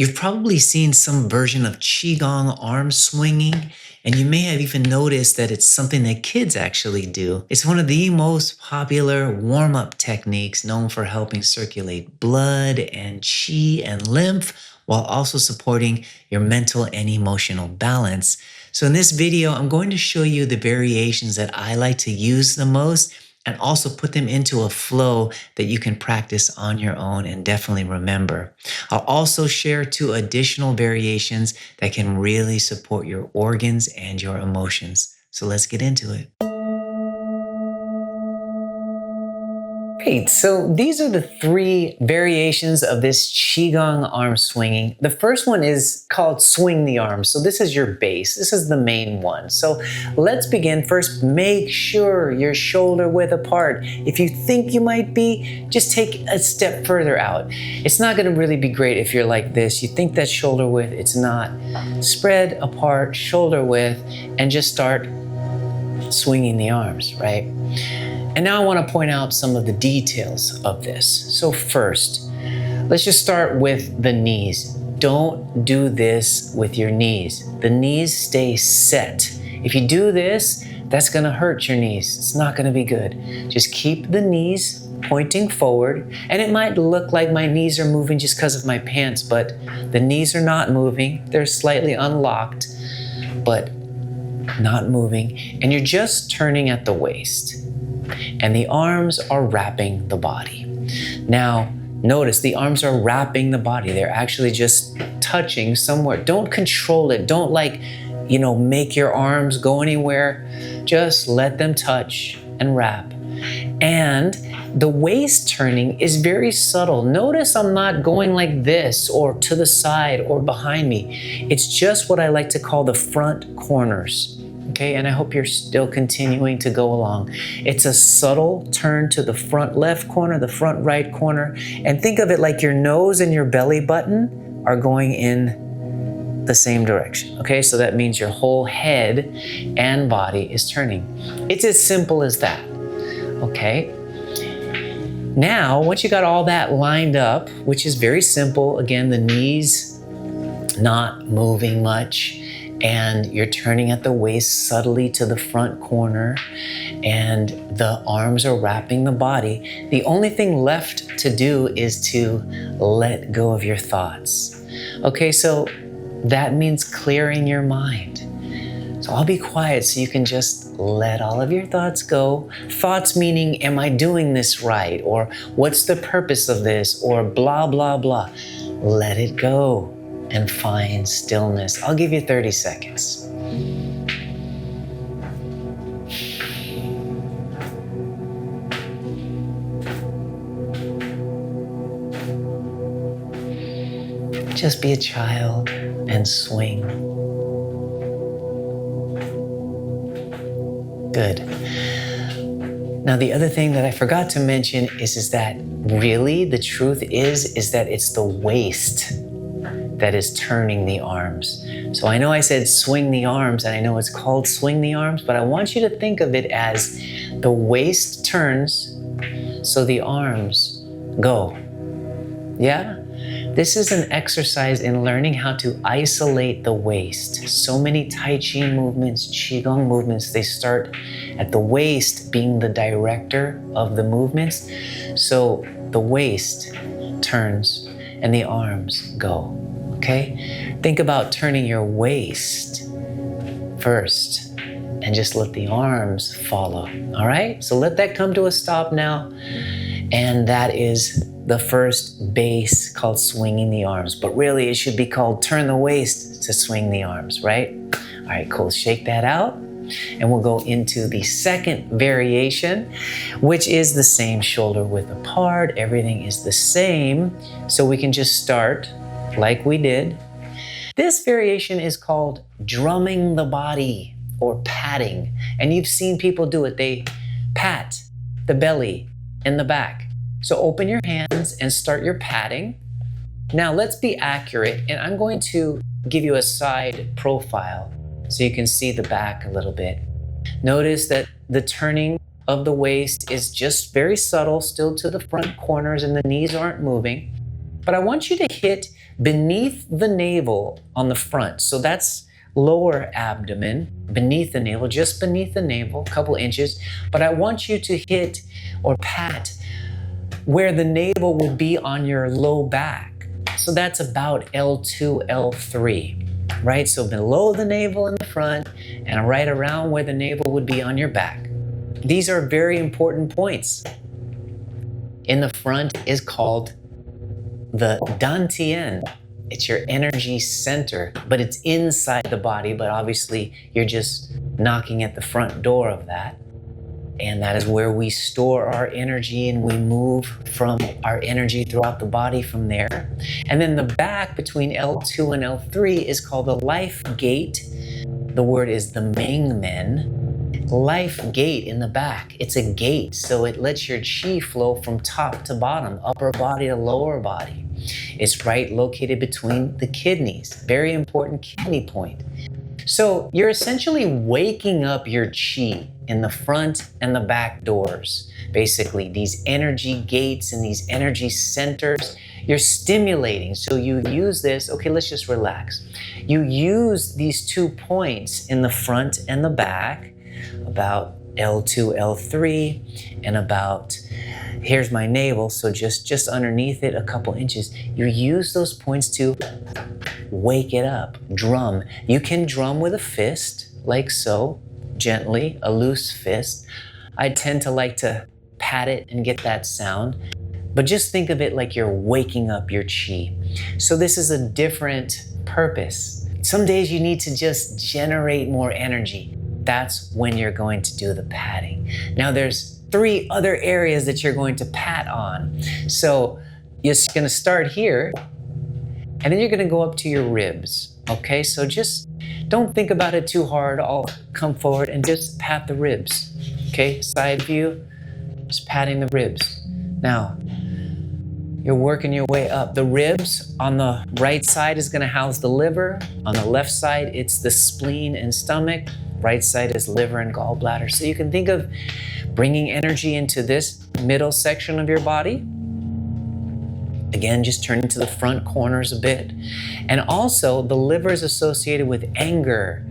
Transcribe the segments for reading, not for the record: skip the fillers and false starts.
You've probably seen some version of Qigong arm swinging, and you may have even noticed that it's something that kids actually do. It's one of the most popular warm-up techniques known for helping circulate blood and qi and lymph while also supporting your mental and emotional balance. So in this video, I'm going to show you the variations that I like to use the most and also put them into a flow that you can practice on your own and definitely remember. I'll also share 2 additional variations that can really support your organs and your emotions. So let's get into it. Great, so these are the 3 variations of this Qigong arm swinging. The first one is called swing the arms. So this is your base. This is the main one. So let's begin. First, make sure you're shoulder width apart. If you think you might be, just take a step further out. It's not gonna really be great if you're like this. You think that's shoulder width, it's not. Spread apart, shoulder width, and just start swinging the arms, right? And now I want to point out some of the details of this. So first, let's just start with the knees. Don't do this with your knees. The knees stay set. If you do this, that's going to hurt your knees. It's not going to be good. Just keep the knees pointing forward. And it might look like my knees are moving just because of my pants, but the knees are not moving. They're slightly unlocked, but not moving. And you're just turning at the waist. And the arms are wrapping the body. Now, notice the arms are wrapping the body. They're actually just touching somewhere. Don't control it. Don't make your arms go anywhere. Just let them touch and wrap. And the waist turning is very subtle. Notice I'm not going like this or to the side or behind me. It's just what I like to call the front corners. Okay, and I hope you're still continuing to go along. It's a subtle turn to the front left corner, the front right corner, and think of it like your nose and your belly button are going in the same direction. Okay, so that means your whole head and body is turning. It's as simple as that. Okay. Now, once you got all that lined up, which is very simple, again, the knees not moving much, and you're turning at the waist subtly to the front corner, and the arms are wrapping the body. The only thing left to do is to let go of your thoughts. Okay, so that means clearing your mind. So I'll be quiet so you can just let all of your thoughts go. Thoughts meaning, am I doing this right? Or what's the purpose of this? Or blah, blah, blah. Let it go and find stillness. I'll give you 30 seconds. Just be a child and swing. Good. Now, the other thing that I forgot to mention is that really the truth is that it's the waist that is turning the arms. So I know I said swing the arms, and I know it's called swing the arms, but I want you to think of it as the waist turns, so the arms go. Yeah? This is an exercise in learning how to isolate the waist. So many Tai Chi movements, Qigong movements, they start at the waist being the director of the movements. So the waist turns and the arms go. Okay? Think about turning your waist first and just let the arms follow. All right? So let that come to a stop now. And that is the first base called swinging the arms. But really, it should be called turn the waist to swing the arms, right? All right, cool. Shake that out. And we'll go into the second variation, which is the same shoulder width apart. Everything is the same. So we can just start like we did. This variation is called drumming the body or patting. And you've seen people do it. They pat the belly and the back. So open your hands and start your patting. Now let's be accurate, and I'm going to give you a side profile so you can see the back a little bit. Notice that the turning of the waist is just very subtle, still to the front corners, and the knees aren't moving. But I want you to hit beneath the navel on the front. So that's lower abdomen, beneath the navel, just beneath the navel, a couple inches. But I want you to hit or pat where the navel would be on your low back. So that's about L2, L3, right? So below the navel in the front and right around where the navel would be on your back. These are very important points. In the front is called the dantian. It's your energy center, but it's inside the body, but obviously you're just knocking at the front door of that. And that is where we store our energy and we move from our energy throughout the body from there. And then the back between L2 and L3 is called the life gate. The word is the Mengmen. Life gate in the back. It's a gate, so it lets your chi flow from top to bottom, upper body to lower body. It's right located between the kidneys. Very important kidney point. So you're essentially waking up your chi in the front and the back doors. Basically, these energy gates and these energy centers, you're stimulating. So you use this, okay, let's just relax. You use these 2 points in the front and the back, about L2, L3, and about, here's my navel, so just underneath it, a couple inches. You use those points to wake it up, drum. You can drum with a fist, like so, gently, a loose fist. I tend to like to pat it and get that sound, but just think of it like you're waking up your chi. So this is a different purpose. Some days you need to just generate more energy. That's when you're going to do the patting. Now there's 3 other areas that you're going to pat on. So you're going to start here, and then you're going to go up to your ribs. Okay, so just don't think about it too hard. I'll come forward and just pat the ribs. Okay, side view, just patting the ribs. Now, you're working your way up. The ribs on the right side is going to house the liver. On the left side, it's the spleen and stomach. Right side is liver and gallbladder. So you can think of bringing energy into this middle section of your body. Again, just turning to the front corners a bit. And also, the liver is associated with anger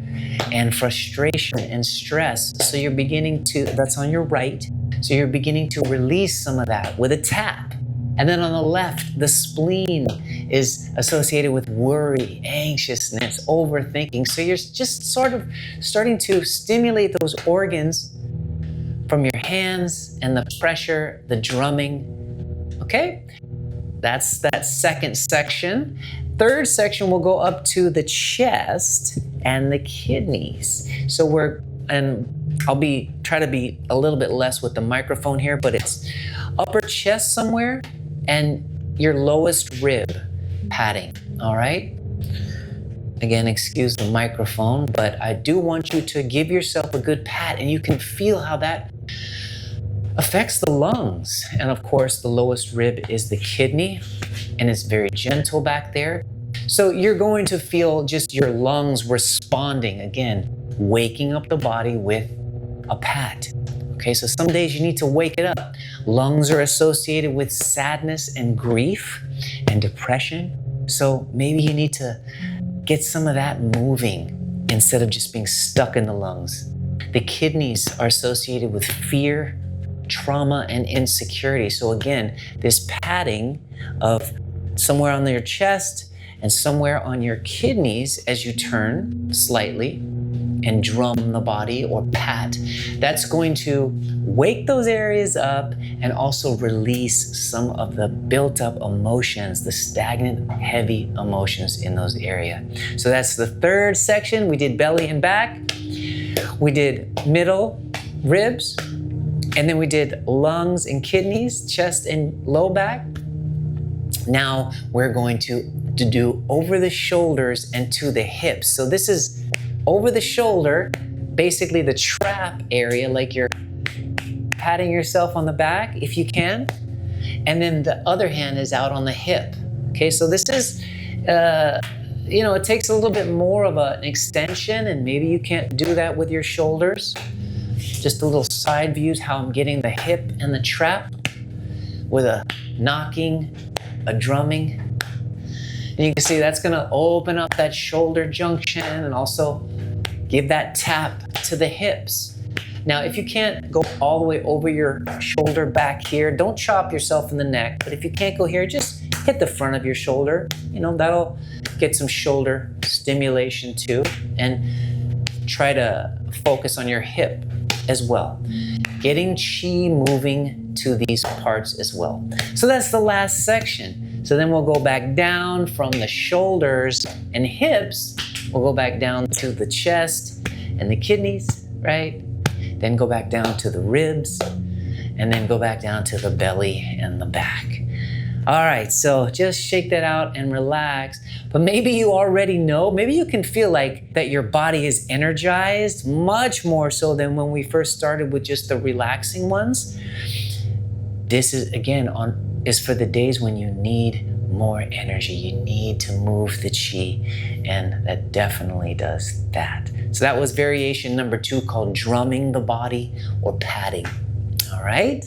and frustration and stress. So you're beginning to, that's on your right. So you're beginning to release some of that with a tap. And then on the left, the spleen is associated with worry, anxiousness, overthinking. So you're just sort of starting to stimulate those organs from your hands and the pressure, the drumming. Okay? That's that second section. Third section will go up to the chest and the kidneys. So I'll try to be a little bit less with the microphone here, but it's upper chest somewhere and your lowest rib patting, all right? Again, excuse the microphone, but I do want you to give yourself a good pat, and you can feel how that affects the lungs. And of course, the lowest rib is the kidney, and it's very gentle back there. So you're going to feel just your lungs responding, again, waking up the body with a pat. Okay, so some days you need to wake it up. Lungs are associated with sadness and grief and depression. So maybe you need to get some of that moving instead of just being stuck in the lungs. The kidneys are associated with fear, trauma, and insecurity. So again, this patting of somewhere on your chest and somewhere on your kidneys as you turn slightly and drum the body or pat, that's going to wake those areas up and also release some of the built up emotions, the stagnant, heavy emotions in those areas. So that's the third section. We did belly and back. We did middle, ribs, and then we did lungs and kidneys, chest and low back. Now we're going to do over the shoulders and to the hips. So this is over the shoulder, basically the trap area, like you're patting yourself on the back if you can. And then the other hand is out on the hip. Okay, so this is, it takes a little bit more of an extension, and maybe you can't do that with your shoulders. Just a little side views, how I'm getting the hip and the trap with a knocking, a drumming. And you can see that's gonna open up that shoulder junction and also give that tap to the hips. Now, if you can't go all the way over your shoulder back here, don't chop yourself in the neck. But if you can't go here, just hit the front of your shoulder. You know, that'll get some shoulder stimulation too. And try to focus on your hip as well. Getting chi moving to these parts as well. So that's the last section. So then we'll go back down from the shoulders and hips. We'll go back down to the chest and the kidneys, right? Then go back down to the ribs, and then go back down to the belly and the back. All right, so just shake that out and relax. But maybe you already know, maybe you can feel like that your body is energized much more so than when we first started with just the relaxing ones. This is, again, is for the days when you need more energy. You need to move the chi, and that definitely does that. So that was variation number 2, called drumming the body or padding. All right.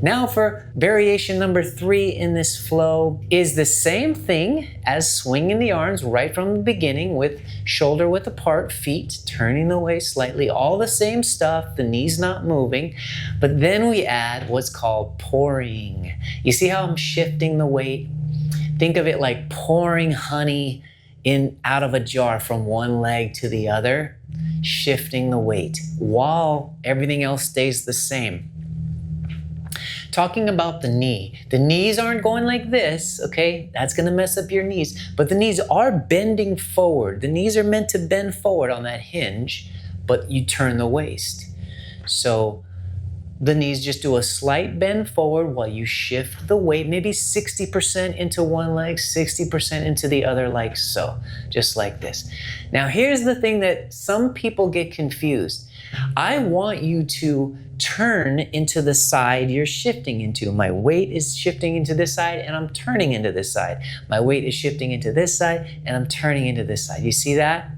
Now for variation number 3 in this flow is the same thing as swinging the arms right from the beginning, with shoulder width apart, feet turning away slightly, all the same stuff, the knees not moving. But then we add what's called pouring. You see how I'm shifting the weight? Think of it like pouring honey out of a jar from one leg to the other, shifting the weight while everything else stays the same. Talking about the knee. The knees aren't going like this, okay? That's gonna mess up your knees. But the knees are bending forward. The knees are meant to bend forward on that hinge, but you turn the waist. So the knees just do a slight bend forward while you shift the weight, maybe 60% into one leg, 60% into the other, like so, just like this. Now, here's the thing that some people get confused. I want you to turn into the side you're shifting into. My weight is shifting into this side and I'm turning into this side. My weight is shifting into this side and I'm turning into this side. You see that?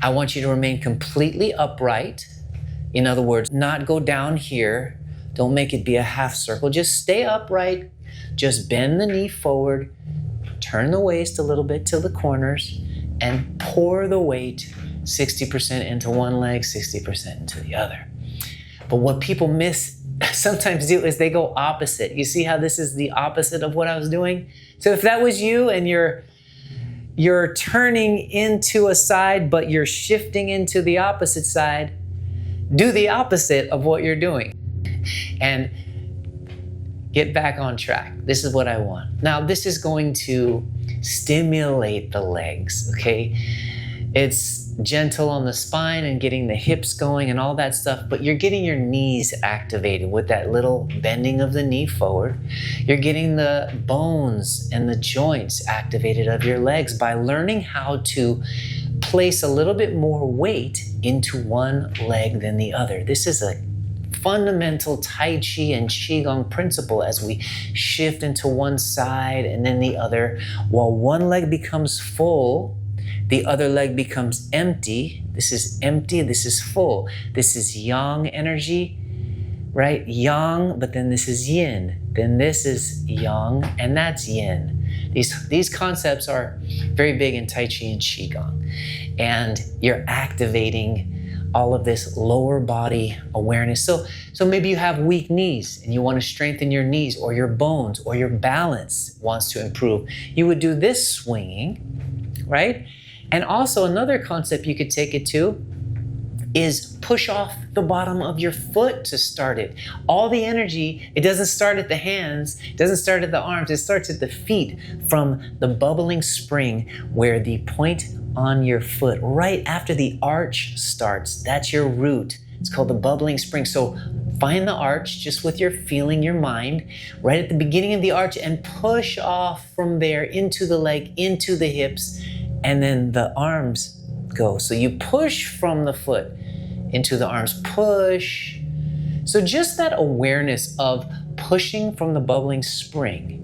I want you to remain completely upright. In other words, not go down here. Don't make it be a half circle. Just stay upright. Just bend the knee forward. Turn the waist a little bit to the corners and pour the weight 60% into one leg, 60% into the other. But what people sometimes do is they go opposite. You see how this is the opposite of what I was doing? So if that was you and you're turning into a side, but you're shifting into the opposite side, do the opposite of what you're doing and get back on track. This is what I want. Now, this is going to stimulate the legs, okay? It's gentle on the spine and getting the hips going and all that stuff, but you're getting your knees activated with that little bending of the knee forward. You're getting the bones and the joints activated of your legs by learning how to place a little bit more weight into one leg than the other. This is a fundamental Tai Chi and Qigong principle as we shift into one side and then the other. While one leg becomes full, the other leg becomes empty. This is empty, this is full. This is yang energy, right? Yang, but then this is yin. Then this is yang, and that's yin. These concepts are very big in Tai Chi and Qigong. And you're activating all of this lower body awareness. So maybe you have weak knees and you want to strengthen your knees or your bones or your balance wants to improve. You would do this swinging, right? And also another concept you could take it to is push off the bottom of your foot to start it. All the energy, it doesn't start at the hands, it doesn't start at the arms, it starts at the feet from the bubbling spring where the point on your foot, right after the arch starts, that's your root. It's called the bubbling spring. So find the arch just with your feeling, your mind, right at the beginning of the arch and push off from there into the leg, into the hips, and then the arms go. So you push from the foot into the arms, push. So just that awareness of pushing from the bubbling spring.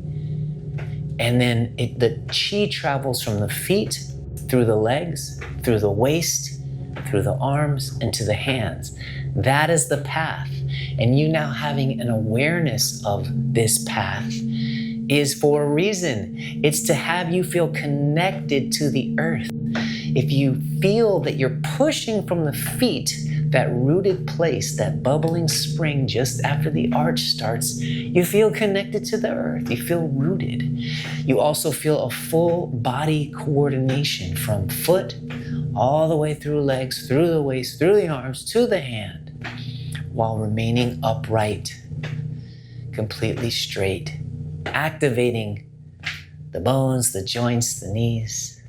And then the chi travels from the feet, through the legs, through the waist, through the arms, and to the hands. That is the path. And you now having an awareness of this path is for a reason. It's to have you feel connected to the earth. If you feel that you're pushing from the feet, that rooted place, that bubbling spring just after the arch starts, you feel connected to the earth. You feel rooted. You also feel a full body coordination from foot all the way through legs, through the waist, through the arms, to the hand, while remaining upright, completely straight, activating the bones, the joints, the knees,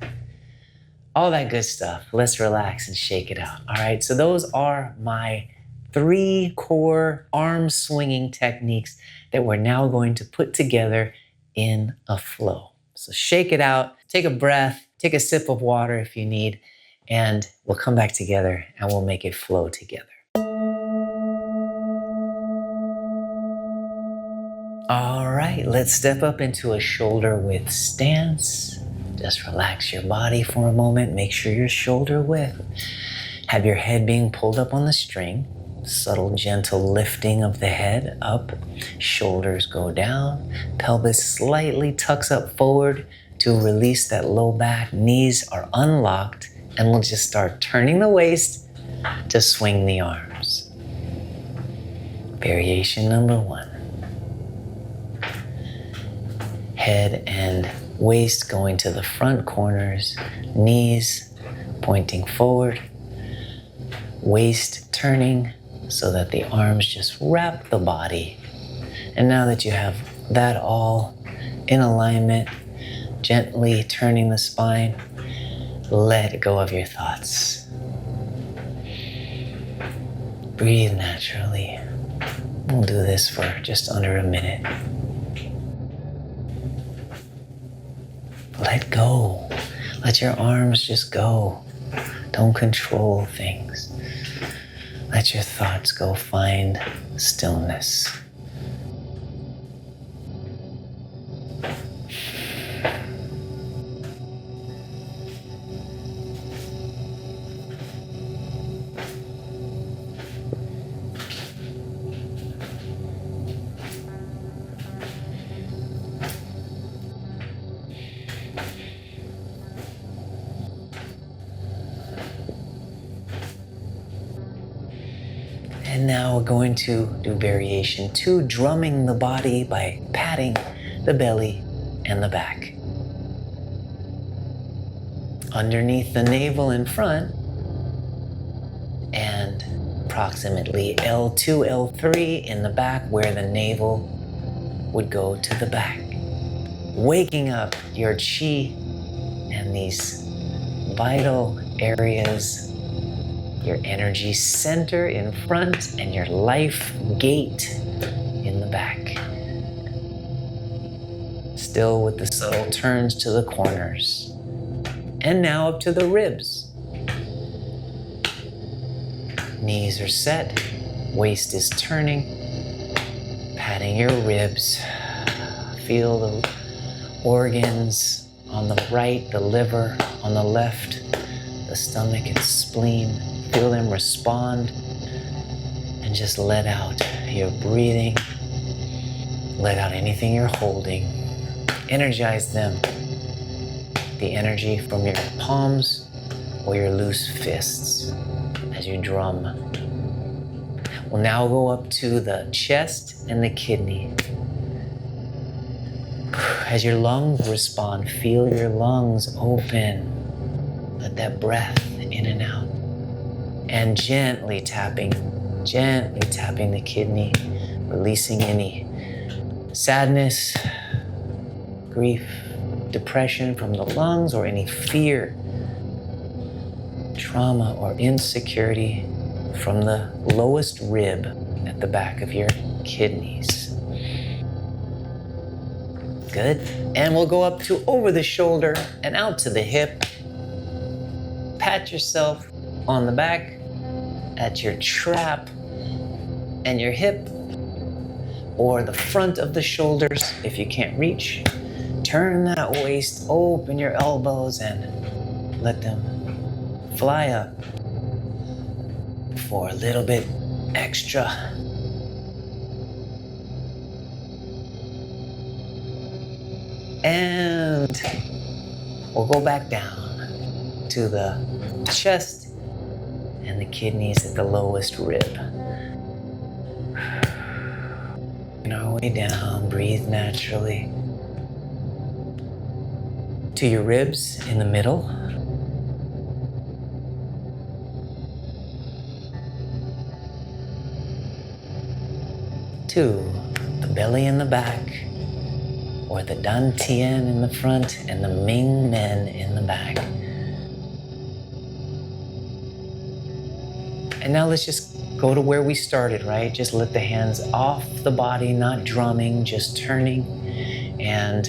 all that good stuff. Let's relax and shake it out. All right, so those are my 3 core arm swinging techniques that we're now going to put together in a flow. So shake it out, take a breath, take a sip of water if you need, and we'll come back together and we'll make it flow together. All right, let's step up into a shoulder width stance. Just relax your body for a moment. Make sure you're shoulder width. Have your head being pulled up on the string. Subtle, gentle lifting of the head up. Shoulders go down. Pelvis slightly tucks up forward to release that low back. Knees are unlocked. And we'll just start turning the waist to swing the arms. Variation number 1. Head and waist going to the front corners, knees pointing forward, waist turning so that the arms just wrap the body. And now that you have that all in alignment, gently turning the spine, let go of your thoughts. Breathe naturally. We'll do this for just under a minute. Let go. Let your arms just go. Don't control things. Let your thoughts go find stillness. And now we're going to do variation 2, drumming the body by patting the belly and the back. Underneath the navel in front, and approximately L2, L3 in the back where the navel would go to the back. Waking up your chi and these vital areas, your energy center in front and your life gate in the back. Still with the subtle turns to the corners. And now up to the ribs. Knees are set, waist is turning, patting your ribs. Feel the organs on the right, the liver on the left, the stomach and spleen. Feel them respond and just let out your breathing. Let out anything you're holding. Energize them. The energy from your palms or your loose fists as you drum. We'll now go up to the chest and the kidney. As your lungs respond, feel your lungs open. Let that breath in and out. And gently tapping the kidney, releasing any sadness, grief, depression from the lungs, or any fear, trauma, or insecurity from the lowest rib at the back of your kidneys. Good. And we'll go up to over the shoulder and out to the hip. Pat yourself on the back at your trap and your hip, or the front of the shoulders if you can't reach. Turn that waist, open your elbows and let them fly up for a little bit extra. And we'll go back down to the chest and the kidneys at the lowest rib. And our way down, breathe naturally to your ribs in the middle. To the belly in the back, or the dantian in the front and the ming men in the back. And now let's just go to where we started, right? Just let the hands off the body, not drumming, just turning and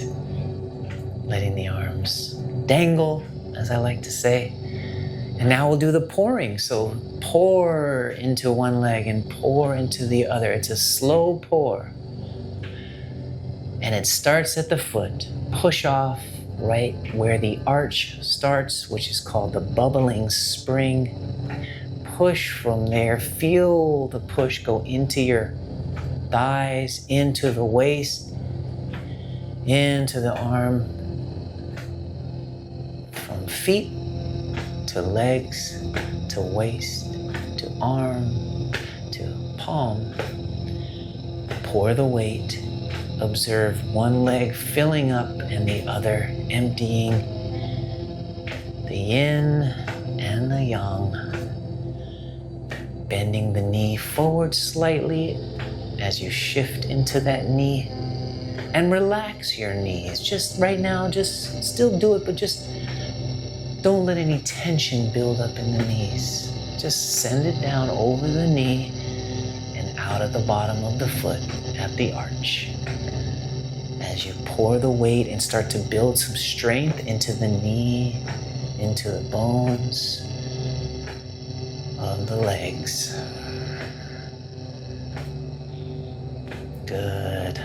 letting the arms dangle, as I like to say. And now we'll do the pouring. So pour into one leg and pour into the other. It's a slow pour. And it starts at the foot. Push off right where the arch starts, which is called the bubbling spring. Push from there. Feel the push go into your thighs, into the waist, into the arm. From feet to legs, to waist, to arm, to palm. Pour the weight. Observe one leg filling up and the other emptying. The yin and the yang. Bending the knee forward slightly as you shift into that knee. And relax your knees. Just right now, just still do it, but just don't let any tension build up in the knees. Just send it down over the knee and out at the bottom of the foot at the arch. As you pour the weight and start to build some strength into the knee, into the bones of the legs. Good.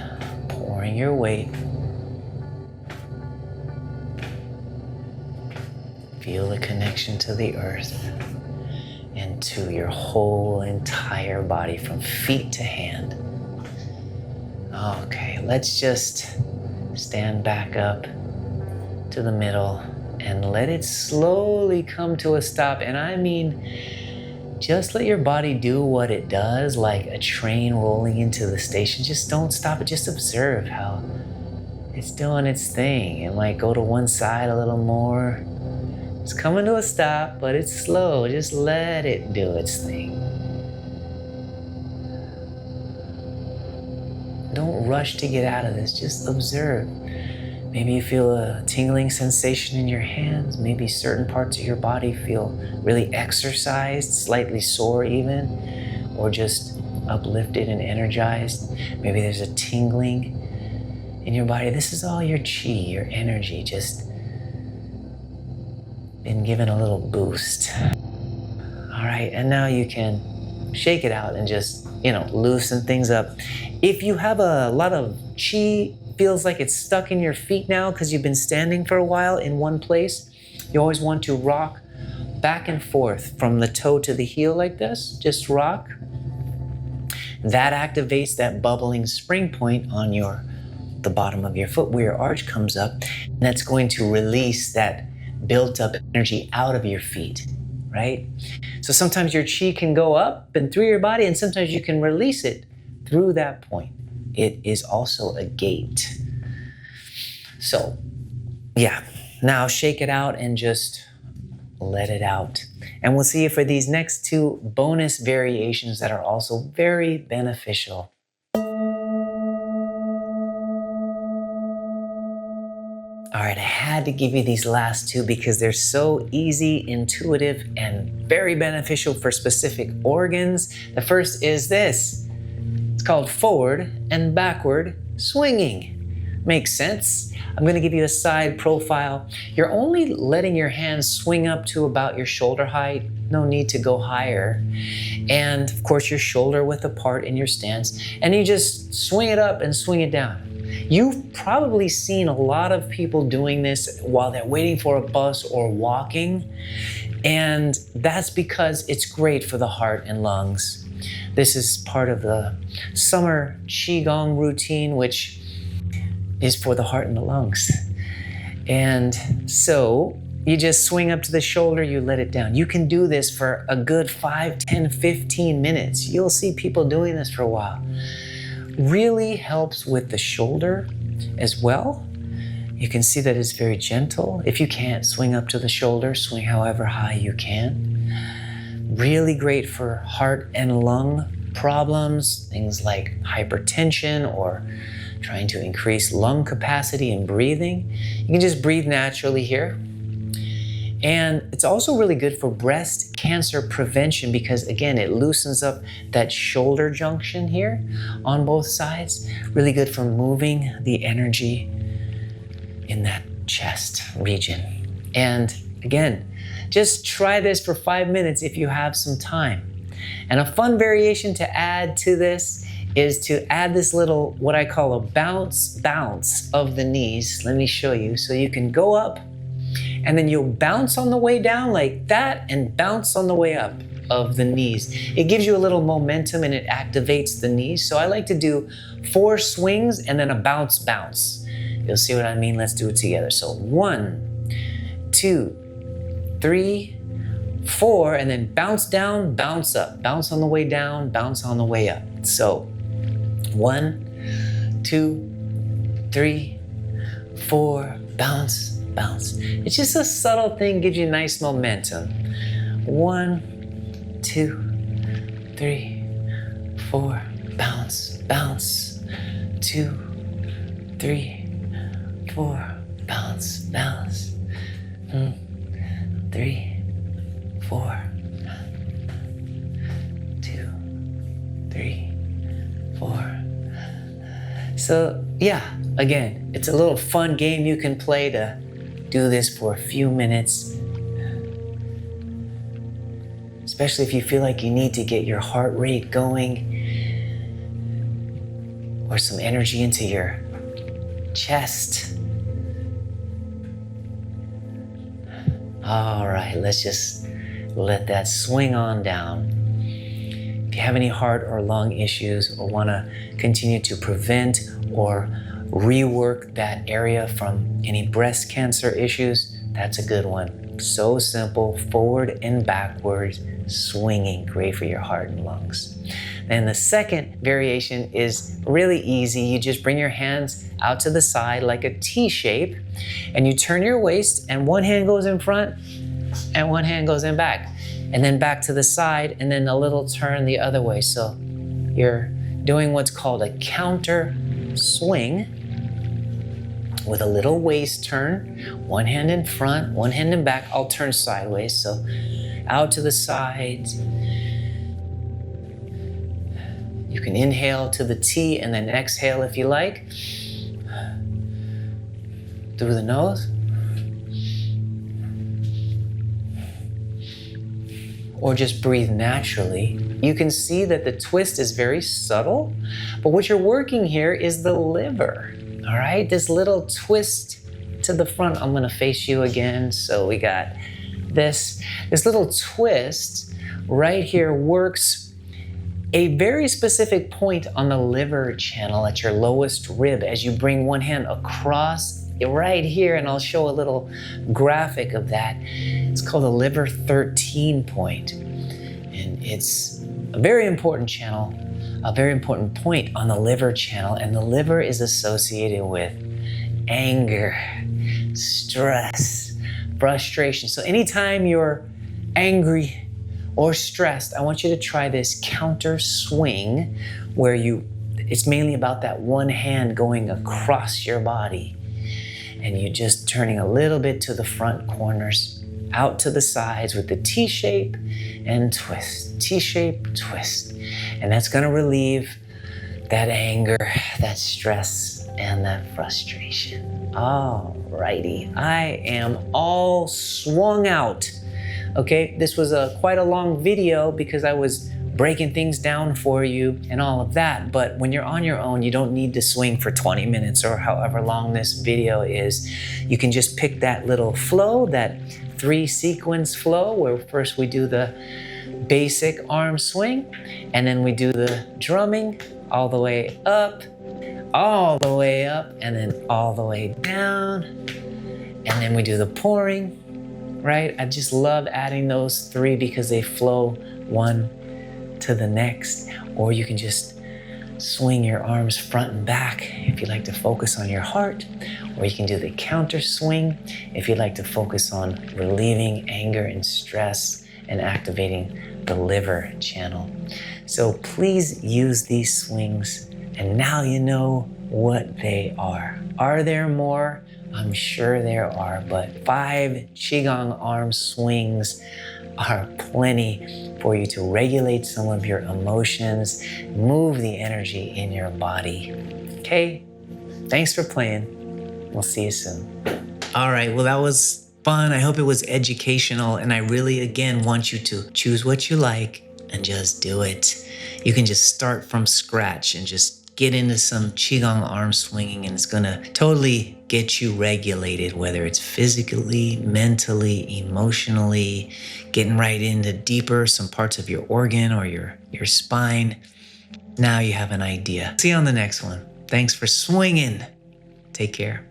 Pouring your weight. Feel the connection to the earth and to your whole entire body from feet to hand. Okay, let's just stand back up to the middle and let it slowly come to a stop. And I mean, just let your body do what it does, like a train rolling into the station. Just don't stop it. Just observe how it's doing its thing. It might go to one side a little more. It's coming to a stop, but it's slow. Just let it do its thing. Don't rush to get out of this. Just observe. Maybe you feel a tingling sensation in your hands. Maybe certain parts of your body feel really exercised, slightly sore even, or just uplifted and energized. Maybe there's a tingling in your body. This is all your chi, your energy, just been given a little boost. All right, and now you can shake it out and just, loosen things up. If you have a lot of chi, feels like it's stuck in your feet now because you've been standing for a while in one place, you always want to rock back and forth from the toe to the heel like this. Just rock. That activates that bubbling spring point on the bottom of your foot where your arch comes up. And that's going to release that built up energy out of your feet, right? So sometimes your chi can go up and through your body, and sometimes you can release it through that point. It is also a gate. So, now shake it out and just let it out. And we'll see you for these next two bonus variations that are also very beneficial. All right, I had to give you these last two because they're so easy, intuitive, and very beneficial for specific organs. The first is this. It's called forward and backward swinging. Makes sense. I'm going to give you a side profile. You're only letting your hands swing up to about your shoulder height. No need to go higher. And of course, your shoulder width apart in your stance. And you just swing it up and swing it down. You've probably seen a lot of people doing this while they're waiting for a bus or walking. And that's because it's great for the heart and lungs. This is part of the summer Qigong routine, which is for the heart and the lungs. And so you just swing up to the shoulder, you let it down. You can do this for a good 5, 10, 15 minutes. You'll see people doing this for a while. Really helps with the shoulder as well. You can see that it's very gentle. If you can't swing up to the shoulder, swing however high you can. Really great for heart and lung problems, things like hypertension or trying to increase lung capacity and breathing. You can just breathe naturally here. And it's also really good for breast cancer prevention because, again, it loosens up that shoulder junction here on both sides. Really good for moving the energy in that chest region. And again, just try this for 5 minutes if you have some time. And a fun variation to add to this is to add this little, what I call a bounce of the knees. Let me show you. So you can go up and then you'll bounce on the way down like that and bounce on the way up of the knees. It gives you a little momentum and it activates the knees. So I like to do 4 swings and then a bounce. You'll see what I mean. Let's do it together. So 1, 2, 3, 4, and then bounce down, bounce up. Bounce on the way down, bounce on the way up. So 1, 2, 3, 4, bounce. It's just a subtle thing, gives you nice momentum. 1, 2, 3, 4, bounce. 2, 3, 4, bounce. 3, 4, 2, 3, 4. So yeah, again, it's a little fun game you can play to do this for a few minutes, especially if you feel like you need to get your heart rate going or some energy into your chest. All right, let's just let that swing on down. If you have any heart or lung issues or want to continue to prevent or rework that area from any breast cancer issues, that's a good one. So simple, forward and backwards swinging, great for your heart and lungs. And the second variation is really easy. You just bring your hands out to the side like a T shape, and you turn your waist, and one hand goes in front and one hand goes in back, and then back to the side, and then a little turn the other way. So you're doing what's called a counter swing with a little waist turn, one hand in front, one hand in back. I'll turn sideways, so out to the sides. You can inhale to the T and then exhale if you like. Through the nose. Or just breathe naturally. You can see that the twist is very subtle, but what you're working here is the liver. All right, this little twist to the front. I'm gonna face you again. So we got this little twist right here works a very specific point on the liver channel at your lowest rib as you bring one hand across right here, and I'll show a little graphic of that. It's called the liver 13 point, and it's a very important channel, a very important point on the liver channel, and the liver is associated with anger, stress, frustration. So anytime you're angry or stressed, I want you to try this counter swing where it's mainly about that one hand going across your body, and you just turning a little bit to the front corners, out to the sides with the T shape and twist, T shape, twist. And that's gonna relieve that anger, that stress, and that frustration. All righty, I am all swung out. Okay, this was quite a long video because I was breaking things down for you and all of that, but when you're on your own, you don't need to swing for 20 minutes or however long this video is. You can just pick that little flow, that 3-sequence flow, where first we do the basic arm swing, and then we do the drumming all the way up, all the way up, and then all the way down. And then we do the pouring, right? I just love adding those three because they flow one to the next. Or you can just swing your arms front and back if you like to focus on your heart. Or you can do the counter swing if you'd like to focus on relieving anger and stress and activating the liver channel. So please use these swings, and now you know what they are. Are there more? I'm sure there are, but 5 Qigong arm swings are plenty for you to regulate some of your emotions, move the energy in your body. Okay? Thanks for playing. We'll see you soon. All right, well, that was fun. I hope it was educational, and I really, again, want you to choose what you like and just do it. You can just start from scratch and just get into some Qigong arm swinging, and it's gonna totally get you regulated, whether it's physically, mentally, emotionally, getting right into deeper some parts of your organ or your spine. Now you have an idea. See you on the next one. Thanks for swinging. Take care.